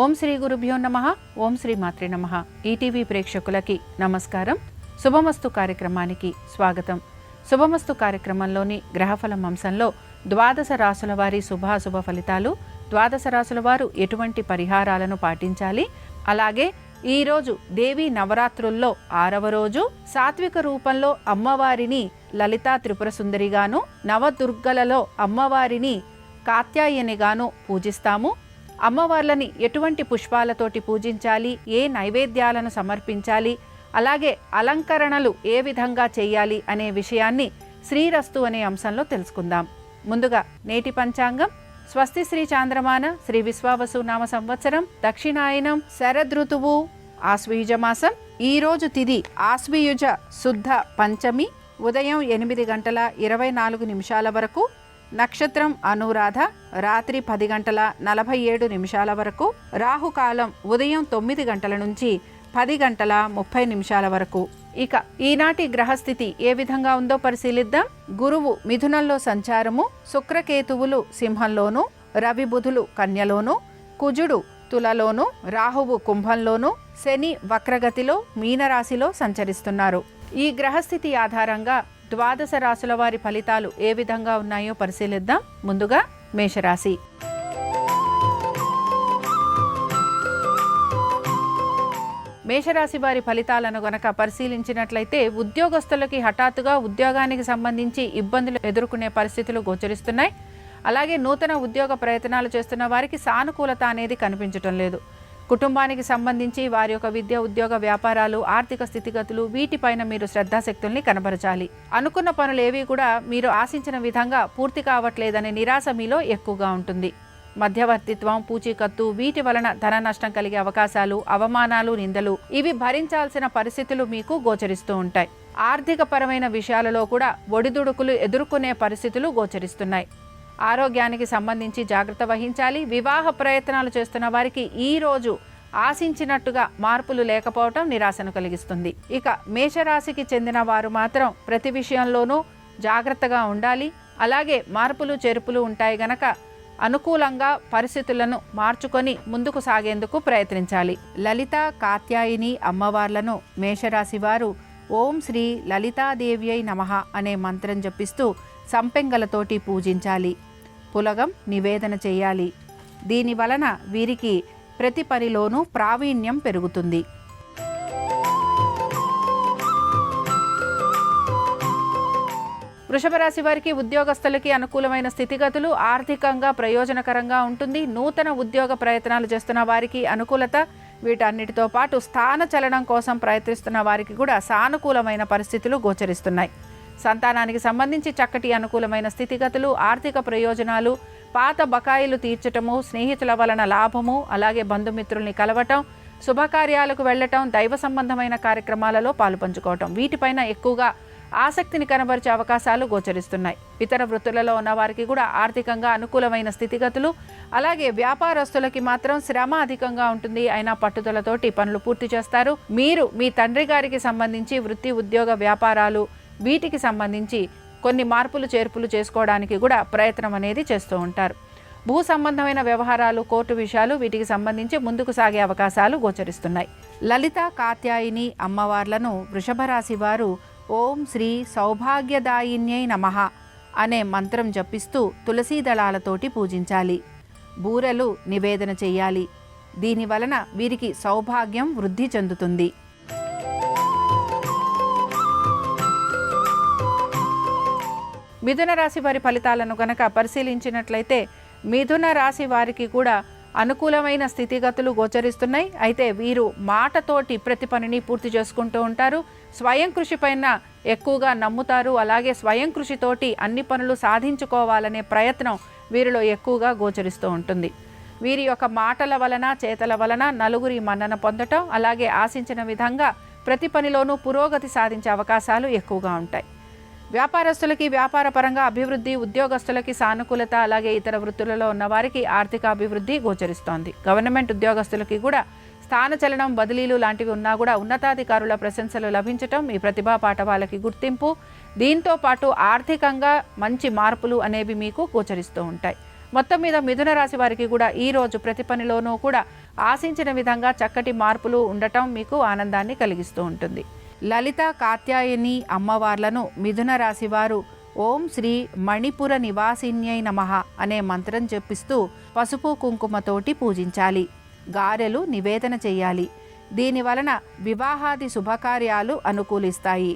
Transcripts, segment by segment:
ఓం శ్రీ గురుభ్యో నమః. ఓం శ్రీ మాత్రే నమః. ఈటీవీ ప్రేక్షకులకి నమస్కారం. శుభమస్తు కార్యక్రమానికి స్వాగతం. శుభమస్తు కార్యక్రమంలోని గ్రహఫలం అంశంలో ద్వాదశ రాసుల వారి శుభాశుభ ఫలితాలు, ద్వాదశ రాసుల వారు ఎటువంటి పరిహారాలను పాటించాలి, అలాగే ఈరోజు దేవీ నవరాత్రుల్లో 6వ రోజు సాత్విక రూపంలో అమ్మవారిని లలితా త్రిపుర సుందరిగాను, నవదుర్గలలో అమ్మవారిని కాత్యాయనిగాను పూజిస్తాము. అమ్మవార్లని ఎటువంటి పుష్పాలతోటి పూజించాలి, ఏ నైవేద్యాలను సమర్పించాలి, అలాగే అలంకరణలు ఏ విధంగా చేయాలి అనే విషయాన్ని శ్రీరస్తు అనే అంశంలో తెలుసుకుందాం. ముందుగా నేటి పంచాంగం. స్వస్తి శ్రీ చాంద్రమాన శ్రీ విశ్వావసు నామ సంవత్సరం, దక్షిణాయనం, శరదృతువు, ఆశ్వయుజ మాసం. ఈరోజు తిథి ఆశ్వయుజ శుద్ధ పంచమి, ఉదయం 8:24 వరకు. నక్షత్రం అనురాధ, రాత్రి 10:47 వరకు. రాహుకాలం ఉదయం 9 నుంచి 10:30 వరకు. ఇక ఈనాటి గ్రహస్థితి ఏ విధంగా ఉందో పరిశీలిద్దాం. గురువు మిథునంలో సంచారము, శుక్రకేతువులు సింహంలోను, రవి బుధులు కన్యలోను, కుజుడు తులలోను, రాహువు కుంభంలోను, శని వక్రగతిలో మీనరాశిలో సంచరిస్తున్నారు. ఈ గ్రహస్థితి ఆధారంగా ద్వాదశ రాశుల వారి ఫలితాలు ఏ విధంగా ఉన్నాయో పరిశీలిద్దాం. ముందుగా మేషరాశి. మేషరాశి వారి ఫలితాలను గనక పరిశీలించినట్లయితే ఉద్యోగస్తులకి హఠాత్తుగా ఉద్యోగానికి సంబంధించి ఇబ్బందులు ఎదుర్కొనే పరిస్థితులు గోచరిస్తున్నాయి. అలాగే నూతన ఉద్యోగ ప్రయత్నాలు చేస్తున్న వారికి సానుకూలత అనేది కనిపించటం లేదు. కుటుంబానికి సంబంధించి వారి యొక్క విద్య, ఉద్యోగ, వ్యాపారాలు, ఆర్థిక స్థితిగతులు వీటిపైన మీరు శ్రద్ధాశక్తుల్ని కనబరచాలి. అనుకున్న పనులు ఏవి కూడా మీరు ఆశించిన విధంగా పూర్తి కావట్లేదనే నిరాశ మీలో ఎక్కువగా ఉంటుంది. మధ్యవర్తిత్వం, పూచీకత్తు వీటి వలన ధన నష్టం కలిగే అవకాశాలు, అవమానాలు, నిందలు ఇవి భరించాల్సిన పరిస్థితులు మీకు గోచరిస్తూ ఉంటాయి. ఆర్థిక పరమైన విషయాలలో కూడా ఒడిదుడుకులు ఎదుర్కొనే పరిస్థితులు గోచరిస్తున్నాయి. ఆరోగ్యానికి సంబంధించి జాగ్రత్త వహించాలి. వివాహ ప్రయత్నాలు చేస్తున్న వారికి ఈ రోజు ఆశించినట్టుగా మార్పులు లేకపోవటం నిరాశను కలిగిస్తుంది. ఇక మేషరాశికి చెందిన వారు మాత్రం ప్రతి విషయంలోనూ జాగ్రత్తగా ఉండాలి. అలాగే మార్పులు చేర్పులు ఉంటాయి గనక అనుకూలంగా పరిస్థితులను మార్చుకొని ముందుకు సాగేందుకు ప్రయత్నించాలి. లలిత కాత్యాయిని అమ్మవార్లను మేషరాశి వారు ఓం శ్రీ లలితాదేవ్యై నమః అనే మంత్రం జపిస్తూ సంపెంగలతోటి పూజించాలి. పులగం నివేదన చేయాలి. దీని వలన వీరికి ప్రతి పనిలోనూ ప్రావీణ్యం పెరుగుతుంది. వృషభ రాశి వారికి ఉద్యోగస్తులకి అనుకూలమైన స్థితిగతులు, ఆర్థికంగా ప్రయోజనకరంగా ఉంటుంది. నూతన ఉద్యోగ ప్రయత్నాలు చేస్తున్న వారికి అనుకూలత, వీటన్నిటితో పాటు స్థాన చలనం కోసం ప్రయత్నిస్తున్న వారికి కూడా సానుకూలమైన పరిస్థితులు గోచరిస్తున్నాయి. సంతానానికి సంబంధించి చక్కటి అనుకూలమైన స్థితిగతులు, ఆర్థిక ప్రయోజనాలు, పాత బకాయిలు తీర్చటము, స్నేహితుల వలన లాభము, అలాగే బంధుమిత్రుల్ని కలవటం, శుభకార్యాలకు వెళ్ళటం, దైవ సంబంధమైన కార్యక్రమాలలో పాలుపంచుకోవటం వీటిపైన ఎక్కువగా ఆసక్తిని కనబరిచే అవకాశాలు గోచరిస్తున్నాయి. ఇతర వృత్తులలో ఉన్న వారికి కూడా ఆర్థికంగా అనుకూలమైన స్థితిగతులు, అలాగే వ్యాపారస్తులకి మాత్రం శ్రమ అధికంగా ఉంటుంది. అయినా పట్టుదలతోటి పనులు పూర్తి చేస్తారు. మీరు మీ తండ్రి గారికి సంబంధించి వృత్తి, ఉద్యోగ, వ్యాపారాలు వీటికి సంబంధించి కొన్ని మార్పులు చేర్పులు చేసుకోవడానికి కూడా ప్రయత్నం అనేది చేస్తూ ఉంటారు. భూ సంబంధమైన వ్యవహారాలు, కోర్టు విషయాలు వీటికి సంబంధించి ముందుకు సాగే అవకాశాలు గోచరిస్తున్నాయి. లలిత కాత్యాయిని అమ్మవార్లను వృషభ రాశి వారు ఓం శ్రీ సౌభాగ్యదాయిన్యై నమః అనే మంత్రం జపిస్తూ తులసీ దళాలతోటి పూజించాలి. బూరెలు నివేదన చేయాలి. దీని వలన వీరికి సౌభాగ్యం వృద్ధి చెందుతుంది. మిథున రాశి వారి ఫలితాలను కనుక పరిశీలించినట్లయితే మిథున రాశి వారికి కూడా అనుకూలమైన స్థితిగతులు గోచరిస్తున్నాయి. అయితే వీరు మాటతోటి ప్రతి పనిని పూర్తి చేసుకుంటూ ఉంటారు. స్వయం కృషి పైన ఎక్కువగా నమ్ముతారు. అలాగే స్వయం కృషితోటి అన్ని పనులు సాధించుకోవాలనే ప్రయత్నం వీరిలో ఎక్కువగా గోచరిస్తూ ఉంటుంది. వీరి యొక్క మాటల వలన, చేతల వలన నలుగురి మన్నన పొందటం, అలాగే ఆశించిన విధంగా ప్రతి పనిలోనూ పురోగతి సాధించే అవకాశాలు ఎక్కువగా ఉంటాయి. వ్యాపారస్తులకి వ్యాపార పరంగా అభివృద్ధి, ఉద్యోగస్తులకి సానుకూలత, అలాగే ఇతర వృత్తులలో ఉన్న వారికి ఆర్థిక అభివృద్ధి గోచరిస్తోంది. గవర్నమెంట్ ఉద్యోగస్తులకి కూడా స్థానచలనం, బదిలీలు లాంటివి ఉన్నా కూడా ఉన్నతాధికారుల ప్రశంసలు లభించటం, మీ ప్రతిభా పాఠవాలకి గుర్తింపు, దీంతో పాటు ఆర్థికంగా మంచి మార్పులు అనేవి మీకు గోచరిస్తూ ఉంటాయి. మొత్తం మీద మిథున రాశి వారికి కూడా ఈ రోజు ప్రతి పనిలోనూ కూడా ఆశించిన విధంగా చక్కటి మార్పులు ఉండటం మీకు ఆనందాన్ని కలిగిస్తూ ఉంటుంది. లలిత కాత్యాయని అమ్మవార్లను మిథున రాశి వారు ఓం శ్రీ మణిపుర నివాసిన్యై నమః అనే మంత్రం జపిస్తూ పసుపు కుంకుమతోటి పూజించాలి. గారెలు నివేదన చేయాలి. దీని వలన వివాహాది శుభకార్యాలు అనుకూలిస్తాయి.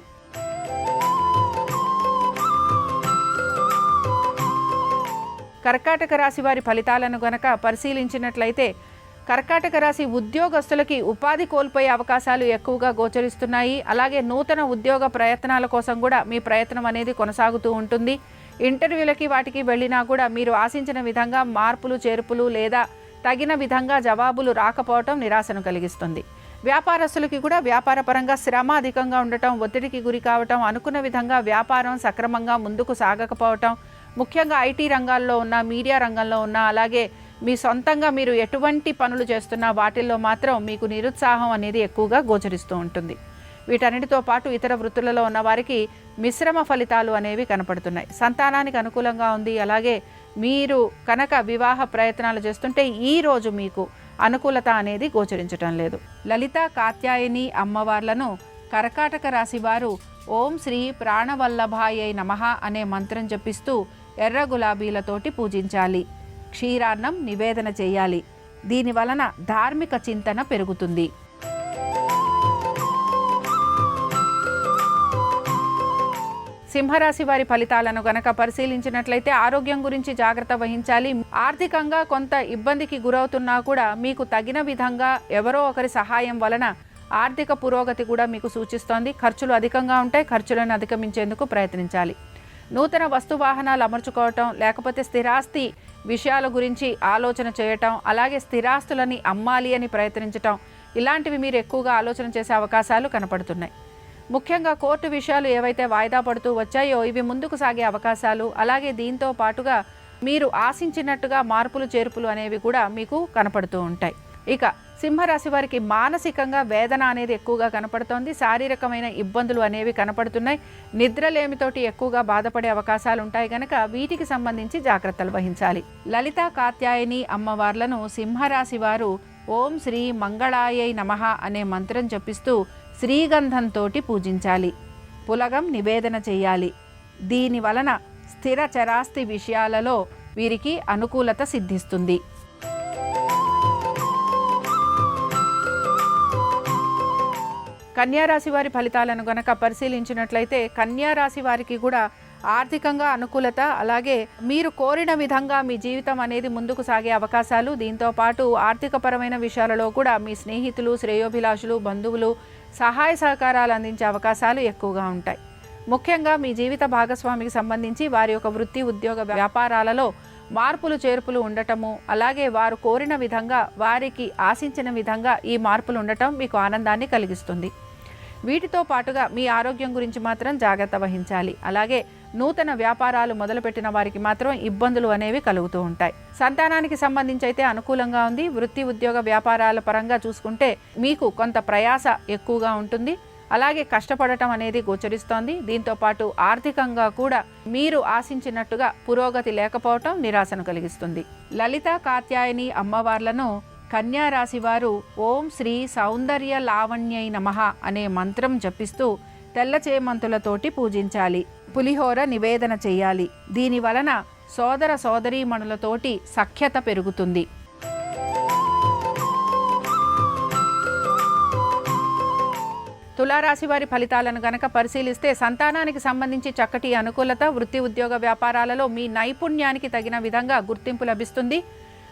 కర్కాటక రాశి వారి ఫలితాలను గనక పరిశీలించినట్లయితే కర్కాటక రాశి ఉద్యోగస్తులకి ఉపాధి కోల్పోయే అవకాశాలు ఎక్కువగా గోచరిస్తున్నాయి. అలాగే నూతన ఉద్యోగ ప్రయత్నాల కోసం కూడా మీ ప్రయత్నం అనేది కొనసాగుతూ ఉంటుంది. ఇంటర్వ్యూలకి వాటికి వెళ్ళినా కూడా మీరు ఆశించిన విధంగా మార్పులు చేర్పులు లేదా తగిన విధంగా జవాబులు రాకపోవటం నిరాశను కలిగిస్తుంది. వ్యాపారస్తులకి కూడా వ్యాపారపరంగా శ్రమ అధికంగా ఉండటం, ఒత్తిడికి గురి కావటం, అనుకున్న విధంగా వ్యాపారం సక్రమంగా ముందుకు సాగకపోవటం, ముఖ్యంగా ఐటీ రంగాల్లో ఉన్న, మీడియా రంగంలో ఉన్న, అలాగే మీ సొంతంగా మీరు ఎటువంటి పనులు చేస్తున్నా వాటిల్లో మాత్రం మీకు నిరుత్సాహం అనేది ఎక్కువగా గోచరిస్తూ ఉంటుంది. వీటన్నిటితో పాటు ఇతర వృత్తులలో ఉన్న వారికి మిశ్రమ ఫలితాలు అనేవి కనపడుతున్నాయి. సంతానానికి అనుకూలంగా ఉంది. అలాగే మీరు కనుక వివాహ ప్రయత్నాలు చేస్తుంటే ఈరోజు మీకు అనుకూలత అనేది గోచరించటం లేదు. లలిత కాత్యాయని అమ్మవార్లను కర్కాటక రాశి వారు ఓం శ్రీ ప్రాణవల్లభాయై నమః అనే మంత్రం జపిస్తూ ఎర్ర గులాబీలతోటి పూజించాలి. క్షీరాన్నం నివేదన చేయాలి. దీని వలన ధార్మిక చింతన పెరుగుతుంది. సింహరాశి వారి ఫలితాలను గనక పరిశీలించినట్లయితే ఆరోగ్యం గురించి జాగ్రత్త వహించాలి. ఆర్థికంగా కొంత ఇబ్బందికి గురవుతున్నా కూడా మీకు తగిన విధంగా ఎవరో ఒకరి సహాయం వలన ఆర్థిక పురోగతి కూడా మీకు సూచిస్తోంది. ఖర్చులు అధికంగా ఉంటాయి. ఖర్చులను అధిగమించేందుకు ప్రయత్నించాలి. నూతన వస్తు వాహనాలు అమర్చుకోవటం, లేకపోతే స్థిరాస్తి విషయాల గురించి ఆలోచన చేయటం, అలాగే స్థిరాస్తులని అమ్మాలి అని ప్రయత్నించటం, ఇలాంటివి మీరు ఎక్కువగా ఆలోచన చేసే అవకాశాలు కనపడుతున్నాయి. ముఖ్యంగా కోర్టు విషయాలు ఏవైతే వాయిదా పడుతూ వచ్చాయో ఇవి ముందుకు సాగే అవకాశాలు, అలాగే దీంతో పాటుగా మీరు ఆశించినట్టుగా మార్పులు చేర్పులు అనేవి కూడా మీకు కనపడుతూ ఉంటాయి. ఇక సింహరాశి వారికి మానసికంగా వేదన అనేది ఎక్కువగా కనపడుతోంది. శారీరకమైన ఇబ్బందులు అనేవి కనపడుతున్నాయి. నిద్రలేమితోటి ఎక్కువగా బాధపడే అవకాశాలు ఉంటాయి కనుక వీటికి సంబంధించి జాగ్రత్తలు వహించాలి. లలిత కాత్యాయని అమ్మవార్లను సింహరాశి వారు ఓం శ్రీ మంగళాయై నమః అనే మంత్రం జపిస్తూ శ్రీగంధంతో పూజించాలి. పులగం నివేదన చేయాలి. దీని వలన స్థిర చరాస్తి విషయాలలో వీరికి అనుకూలత సిద్ధిస్తుంది. కన్యారాశి వారి ఫలితాలను గనక పరిశీలించినట్లయితే కన్యారాశి వారికి కూడా ఆర్థికంగా అనుకూలత, అలాగే మీరు కోరిన విధంగా మీ జీవితం అనేది ముందుకు సాగే అవకాశాలు, దీంతో పాటు ఆర్థికపరమైన విషయాలలో కూడా మీ స్నేహితులు, శ్రేయోభిలాషులు, బంధువులు సహాయ సహకారాలు అందించే అవకాశాలు ఎక్కువగా ఉంటాయి. ముఖ్యంగా మీ జీవిత భాగస్వామికి సంబంధించి వారి యొక్క వృత్తి, ఉద్యోగ, వ్యాపారాలలో మార్పులు చేర్పులు ఉండటము, అలాగే వారు కోరిన విధంగా వారికి ఆశించిన విధంగా ఈ మార్పులు ఉండటం మీకు ఆనందాన్ని కలిగిస్తుంది. వీటితో పాటుగా మీ ఆరోగ్యం గురించి మాత్రం జాగ్రత్త వహించాలి. అలాగే నూతన వ్యాపారాలు మొదలుపెట్టిన వారికి మాత్రం ఇబ్బందులు అనేవి కలుగుతూ ఉంటాయి. సంతానానికి సంబంధించి అయితే అనుకూలంగా ఉంది. వృత్తి, ఉద్యోగ, వ్యాపారాల పరంగా చూసుకుంటే మీకు కొంత ప్రయాస ఎక్కువగా ఉంటుంది. అలాగే కష్టపడటం అనేది గోచరిస్తోంది. దీంతో పాటు ఆర్థికంగా కూడా మీరు ఆశించినట్టుగా పురోగతి లేకపోవటం నిరాశను కలిగిస్తుంది. లలిత కాత్యాయని అమ్మవార్లను కన్యా రాశి వారు ఓం శ్రీ సౌందర్య లావణ్యై నమః అనే మంత్రం జపిస్తూ తెల్ల చేమంతులతోటి పూజించాలి. పులిహోర నివేదన చేయాలి. దీని వలన సోదర సోదరీమణులతోటి సఖ్యత పెరుగుతుంది. తులారాశి వారి ఫలితాలను గనక పరిశీలిస్తే సంతానానికి సంబంధించి చక్కటి అనుకూలత, వృత్తి, ఉద్యోగ, వ్యాపారాలలో మీ నైపుణ్యానికి తగిన విధంగా గుర్తింపు లభిస్తుంది.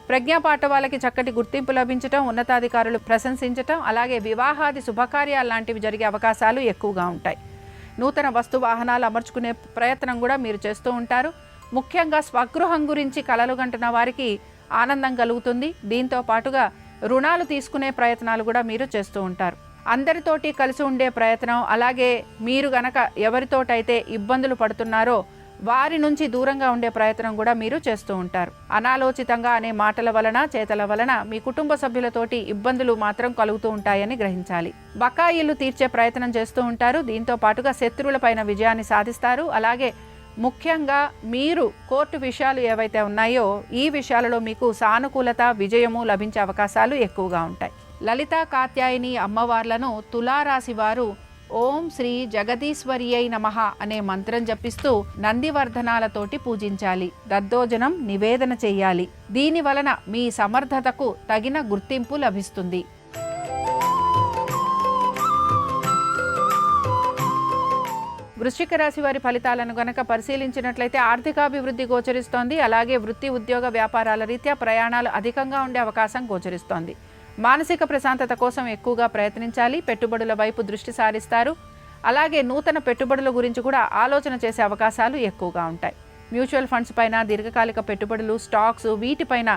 ప్రజ్ఞాపాఠ వాళ్ళకి చక్కటి గుర్తింపు లభించటం, ఉన్నతాధికారులు ప్రశంసించటం, అలాగే వివాహాది శుభకార్యాలు లాంటివి జరిగే అవకాశాలు ఎక్కువగా ఉంటాయి. నూతన వస్తు వాహనాలు అమర్చుకునే ప్రయత్నం కూడా మీరు చేస్తూ ఉంటారు. ముఖ్యంగా స్వగృహం గురించి కలలు గంటున్న వారికి ఆనందం కలుగుతుంది. దీంతో పాటుగా రుణాలు తీసుకునే ప్రయత్నాలు కూడా మీరు చేస్తూ ఉంటారు. అందరితోటి కలిసి ఉండే ప్రయత్నం, అలాగే మీరు గనక ఎవరితోటైతే ఇబ్బందులు పడుతున్నారో వారి నుంచి దూరంగా ఉండే ప్రయత్నం కూడా మీరు చేస్తూ ఉంటారు. అనాలోచితంగా అనే మాటల వలన, చేతల వలన మీ కుటుంబ సభ్యులతోటి ఇబ్బందులు మాత్రం కలుగుతూ ఉంటాయని గ్రహించాలి. బకాయిలు తీర్చే ప్రయత్నం చేస్తూ ఉంటారు. దీంతో పాటుగా శత్రువులపైన విజయాన్ని సాధిస్తారు. అలాగే ముఖ్యంగా మీరు కోర్టు విషయాలు ఏవైతే ఉన్నాయో ఈ విషయాలలో మీకు సానుకూలత, విజయము లభించే అవకాశాలు ఎక్కువగా ఉంటాయి. లలితా కాత్యాయని అమ్మవార్లను తులారాశి వారు ఓం శ్రీ జగదీశ్వర్యై నమః అనే మంత్రం జపిస్తూ నందివర్ధనాలతోటి పూజించాలి. దద్దోజనం నివేదన చెయ్యాలి. దీని వలన మీ సమర్థతకు తగిన గుర్తింపు లభిస్తుంది. వృశ్చిక రాశి వారి ఫలితాలను గనక పరిశీలించినట్లయితే ఆర్థికాభివృద్ధి గోచరిస్తోంది. అలాగే వృత్తి, ఉద్యోగ, వ్యాపారాల రీత్యా ప్రయాణాలు అధికంగా ఉండే అవకాశం గోచరిస్తోంది. మానసిక ప్రశాంతత కోసం ఎక్కువగా ప్రయత్నించాలి. పెట్టుబడుల వైపు దృష్టి సారిస్తారు. అలాగే నూతన పెట్టుబడుల గురించి కూడా ఆలోచన చేసే అవకాశాలు ఎక్కువగా ఉంటాయి. మ్యూచువల్ ఫండ్స్ పైన, దీర్ఘకాలిక పెట్టుబడులు, స్టాక్స్ వీటిపైన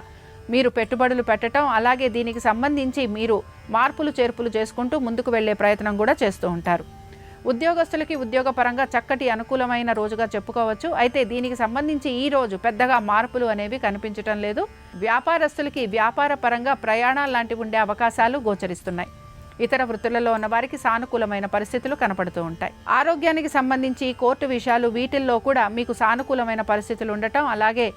మీరు పెట్టుబడులు పెట్టడం, అలాగే దీనికి సంబంధించి మీరు మార్పులు చేర్పులు చేసుకుంటూ ముందుకు వెళ్లే ప్రయత్నం కూడా చేస్తూ ఉంటారు. ఉద్యోగస్తులకి ఉద్యోగపరంగా చక్కటి అనుకూలమైన రోజుగా చెప్పుకోవచ్చు. అయితే దీనికి సంబంధించి ఈ రోజు పెద్దగా మార్పులు అనేవి కనిపించటం లేదు. వ్యాపారస్తులకి వ్యాపార పరంగా ప్రయాణాలు లాంటివి ఉండే అవకాశాలు గోచరిస్తున్నాయి. ఇతర వృత్తులలో ఉన్న వారికి సానుకూలమైన పరిస్థితులు కనపడుతూ ఉంటాయి. ఆరోగ్యానికి సంబంధించి కోర్టు విషయాలు వీటిల్లో కూడా మీకు సానుకూలమైన పరిస్థితులు ఉండటం, అలాగే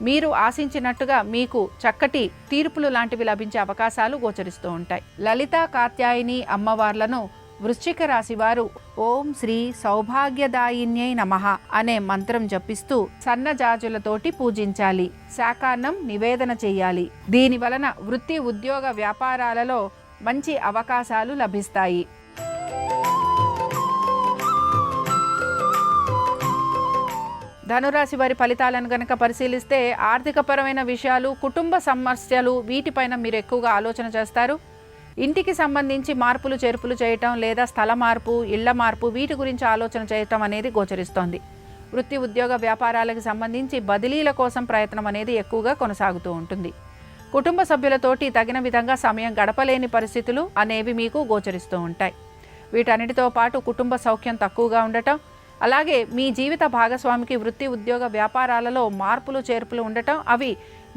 మీరు ఆశించినట్టుగా మీకు చక్కటి తీర్పులు లాంటివి లభించే అవకాశాలు గోచరిస్తూ ఉంటాయి. లలితా కాత్యాయని అమ్మవార్లను వృశ్చిక రాశి వారు ఓం శ్రీ సౌభాగ్యదాయిన్యై నమః అనే మంత్రం జపిస్తూ సన్నజాజులతోటి పూజించాలి. శాకాన్నం నివేదన చెయ్యాలి. దీని వలన వృత్తి, ఉద్యోగ, వ్యాపారాలలో మంచి అవకాశాలు లభిస్తాయి. ధనురాశి వారి ఫలితాలను గనక పరిశీలిస్తే ఆర్థికపరమైన విషయాలు, కుటుంబ సమస్యలు వీటిపైన మీరు ఎక్కువగా ఆలోచన చేస్తారు. ఇంటికి సంబంధించి మార్పులు చేర్పులు చేయటం, లేదా స్థల మార్పు, ఇళ్ల మార్పు వీటి గురించి ఆలోచన చేయటం అనేది గోచరిస్తోంది. వృత్తి, ఉద్యోగ, వ్యాపారాలకు సంబంధించి బదిలీల కోసం ప్రయత్నం అనేది ఎక్కువగా కొనసాగుతూ ఉంటుంది. కుటుంబ సభ్యులతోటి తగిన విధంగా సమయం గడపలేని పరిస్థితులు అనేవి మీకు గోచరిస్తూ ఉంటాయి. వీటన్నిటితో పాటు కుటుంబ సౌఖ్యం తక్కువగా ఉండటం, అలాగే మీ జీవిత భాగస్వామికి వృత్తి, ఉద్యోగ, వ్యాపారాలలో మార్పులు చేర్పులు ఉండటం, అవి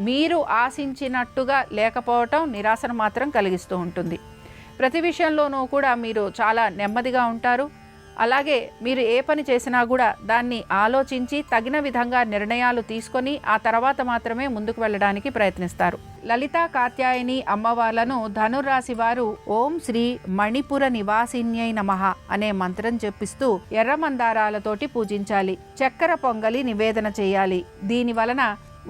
మీరు ఆశించినట్టుగా లేకపోవటం నిరాశను మాత్రం కలిగిస్తూ ఉంటుంది. ప్రతి విషయంలోనూ కూడా మీరు చాలా నెమ్మదిగా ఉంటారు. అలాగే మీరు ఏ పని చేసినా కూడా దాన్ని ఆలోచించి తగిన విధంగా నిర్ణయాలు తీసుకొని ఆ తర్వాత మాత్రమే ముందుకు వెళ్ళడానికి ప్రయత్నిస్తారు. లలితా కాత్యాయని అమ్మవార్లను ధనుర్రాశి వారు ఓం శ్రీ మణిపుర నివాసిన్యై నమః అనే మంత్రం జపిస్తూ ఎర్ర మందారాలతోటి పూజించాలి. చక్కెర పొంగలి నివేదన చేయాలి. దీని వలన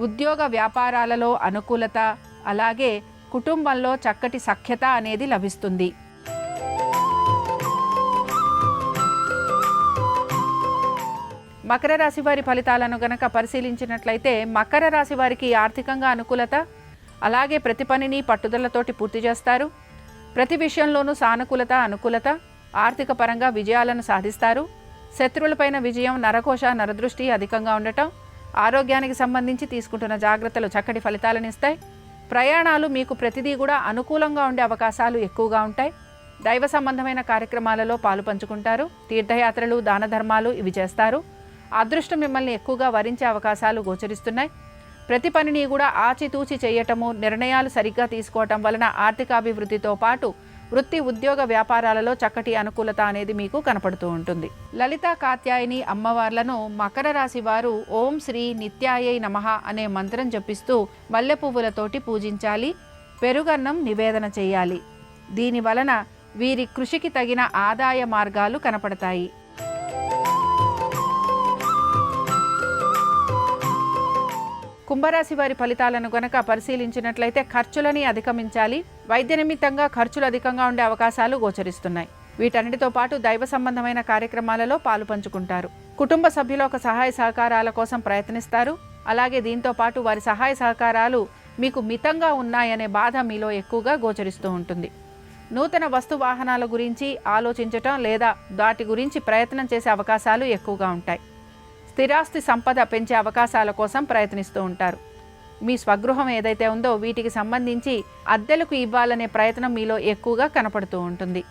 ఉద్యోగ, వ్యాపారాలలో అనుకూలత, అలాగే కుటుంబంలో చక్కటి సఖ్యత అనేది లభిస్తుంది. మకర రాశి వారి ఫలితాలను గనక పరిశీలించినట్లయితే మకర రాశి వారికి ఆర్థికంగా అనుకూలత, అలాగే ప్రతి పనిని పట్టుదలతోటి పూర్తి చేస్తారు. ప్రతి విషయంలోనూ సానుకూలత, అనుకూలత, ఆర్థిక పరంగా విజయాలను సాధిస్తారు. శత్రువులపైన విజయం, నరకోశ, నరదృష్టి అధికంగా ఉండటం, ఆరోగ్యానికి సంబంధించి తీసుకుంటున్న జాగ్రత్తలు చక్కటి ఫలితాలను ఇస్తాయి. ప్రయాణాలు మీకు ప్రతిదీ కూడా అనుకూలంగా ఉండే అవకాశాలు ఎక్కువగా ఉంటాయి. దైవ సంబంధమైన కార్యక్రమాలలో పాలు పంచుకుంటారు. తీర్థయాత్రలు, దాన ధర్మాలు ఇవి చేస్తారు. అదృష్టం మిమ్మల్ని ఎక్కువగా వరించే అవకాశాలు గోచరిస్తున్నాయి. ప్రతి పనిని కూడా ఆచితూచి చేయటము, నిర్ణయాలు సరిగ్గా తీసుకోవటం వలన ఆర్థికాభివృద్ధితో పాటు వృత్తి, ఉద్యోగ, వ్యాపారాలలో చక్కటి అనుకూలత అనేది మీకు కనపడుతూ ఉంటుంది. లలితా కాత్యాయని అమ్మవార్లను మకర రాశి వారు ఓం శ్రీ నిత్యాయై నమః అనే మంత్రం జపిస్తూ మల్లె పువ్వులతోటి పూజించాలి. పెరుగన్నం నివేదన చేయాలి. దీని వలన వీరి కృషికి తగిన ఆదాయ మార్గాలు కనపడతాయి. కుంభరాశి వారి ఫలితాలను గనక పరిశీలించినట్లయితే ఖర్చులని అధిగమించాలి. వైద్య నిమిత్తంగా ఖర్చులు అధికంగా ఉండే అవకాశాలు గోచరిస్తున్నాయి. వీటన్నిటితో పాటు దైవ సంబంధమైన కార్యక్రమాలలో పాలు పంచుకుంటారు. కుటుంబ సభ్యుల ఒక సహాయ సహకారాల కోసం ప్రయత్నిస్తారు. అలాగే దీంతో పాటు వారి సహాయ సహకారాలు మీకు మితంగా ఉన్నాయనే బాధ మీలో ఎక్కువగా గోచరిస్తూ ఉంటుంది. నూతన వస్తు వాహనాల గురించి ఆలోచించటం లేదా వాటి గురించి ప్రయత్నం చేసే అవకాశాలు ఎక్కువగా ఉంటాయి. స్థిరాస్తి సంపద పెంచే అవకాశాల కోసం ప్రయత్నిస్తూ ఉంటారు. మీ స్వగృహం ఏదైతే ఉందో వీటికి సంబంధించి అద్దెలకు ఇవ్వాలనే ప్రయత్నం మీలో ఎక్కువగా కనపడుతూ ఉంటుంది.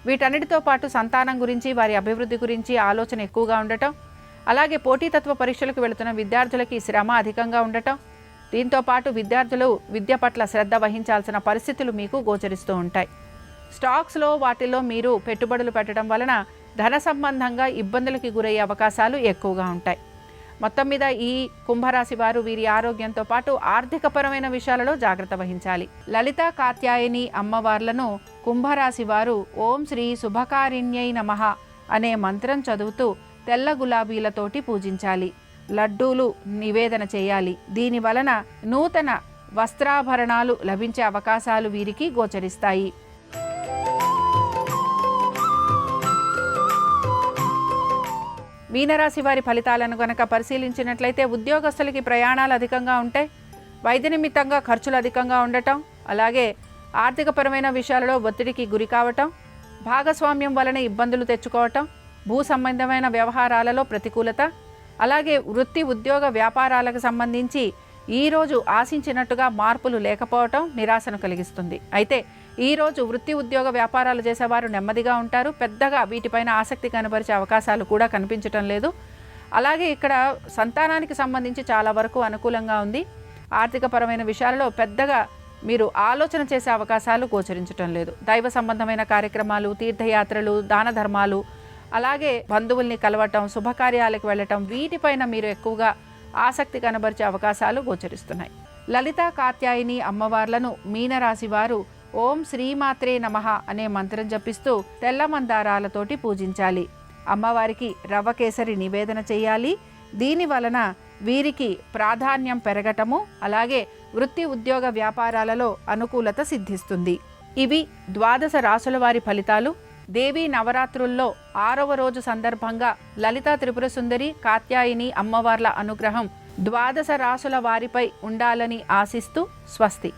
వీటన్నిటితో పాటు సంతానం గురించి, వారి అభివృద్ధి గురించి ఆలోచన ఎక్కువగా ఉండటం, అలాగే పోటీతత్వ పరీక్షలకు వెళుతున్న విద్యార్థులకి శ్రమ అధికంగా ఉండటం, దీంతో పాటు విద్యార్థులు విద్య పట్ల శ్రద్ధ వహించాల్సిన పరిస్థితులు మీకు గోచరిస్తూ ఉంటాయి. స్టాక్స్లో వాటిల్లో మీరు పెట్టుబడులు పెట్టడం వలన ధన సంబంధంగా ఇబ్బందులకి గురయ్యే అవకాశాలు ఎక్కువగా ఉంటాయి. మొత్తం మీద ఈ కుంభరాశి వారు వీరి ఆరోగ్యంతో పాటు ఆర్థికపరమైన విషయాలలో జాగ్రత్త వహించాలి. లలిత కాత్యాయని అమ్మవార్లను కుంభరాశి వారు ఓం శ్రీ శుభకారిణ్యై నమః అనే మంత్రం చదువుతూ తెల్ల గులాబీలతోటి పూజించాలి. లడ్డూలు నివేదన చేయాలి. దీని వలన నూతన వస్త్రాభరణాలు లభించే అవకాశాలు వీరికి గోచరిస్తాయి. మీనరాశి వారి ఫలితాలను గనక పరిశీలించినట్లయితే ఉద్యోగస్తులకి ప్రయాణాలు అధికంగా ఉంటాయి. వైద్య నిమిత్తంగా ఖర్చులు అధికంగా ఉండటం, అలాగే ఆర్థికపరమైన విషయాలలో ఒత్తిడికి గురి కావటం, భాగస్వామ్యం వలన ఇబ్బందులు తెచ్చుకోవటం, భూ సంబంధమైన వ్యవహారాలలో ప్రతికూలత, అలాగే వృత్తి ఉద్యోగ వ్యాపారాలకు సంబంధించి ఈరోజు ఆశించినట్టుగా మార్పులు లేకపోవటం నిరాశను కలిగిస్తుంది. అయితే ఈరోజు వృత్తి ఉద్యోగ వ్యాపారాలు చేసేవారు నెమ్మదిగా ఉంటారు. పెద్దగా వీటిపైన ఆసక్తి కనబరిచే అవకాశాలు కూడా కనిపించటం లేదు. అలాగే ఇక్కడ సంతానానికి సంబంధించి చాలా వరకు అనుకూలంగా ఉంది. ఆర్థికపరమైన విషయాలలో పెద్దగా మీరు ఆలోచన చేసే అవకాశాలు గోచరించటం లేదు. దైవ సంబంధమైన కార్యక్రమాలు, తీర్థయాత్రలు, దాన ధర్మాలు, అలాగే బంధువుల్ని కలవటం, శుభకార్యాలకు వెళ్ళటం, వీటిపైన మీరు ఎక్కువగా ఆసక్తి కనబరిచే అవకాశాలు గోచరిస్తున్నాయి. లలిత కాత్యాయని అమ్మవార్లను మీనరాశి వారు ఓం శ్రీమాత్రే నమః అనే మంత్రం జపిస్తూ తెల్ల మందారాలతోటి పూజించాలి. అమ్మవారికి రవ్వ కేసరి నివేదన చేయాలి. దీని వలన వీరికి ప్రాధాన్యం పెరగటము, అలాగే వృత్తి ఉద్యోగ వ్యాపారాలలో అనుకూలత సిద్ధిస్తుంది. ఇవి 12 రాసుల వారి ఫలితాలు. దేవీ నవరాత్రుల్లో 6వ రోజు సందర్భంగా లలితా త్రిపుర సుందరి కాత్యాయని అమ్మవార్ల అనుగ్రహం 12 రాసుల వారిపై ఉండాలని ఆశిస్తూ స్వస్తి.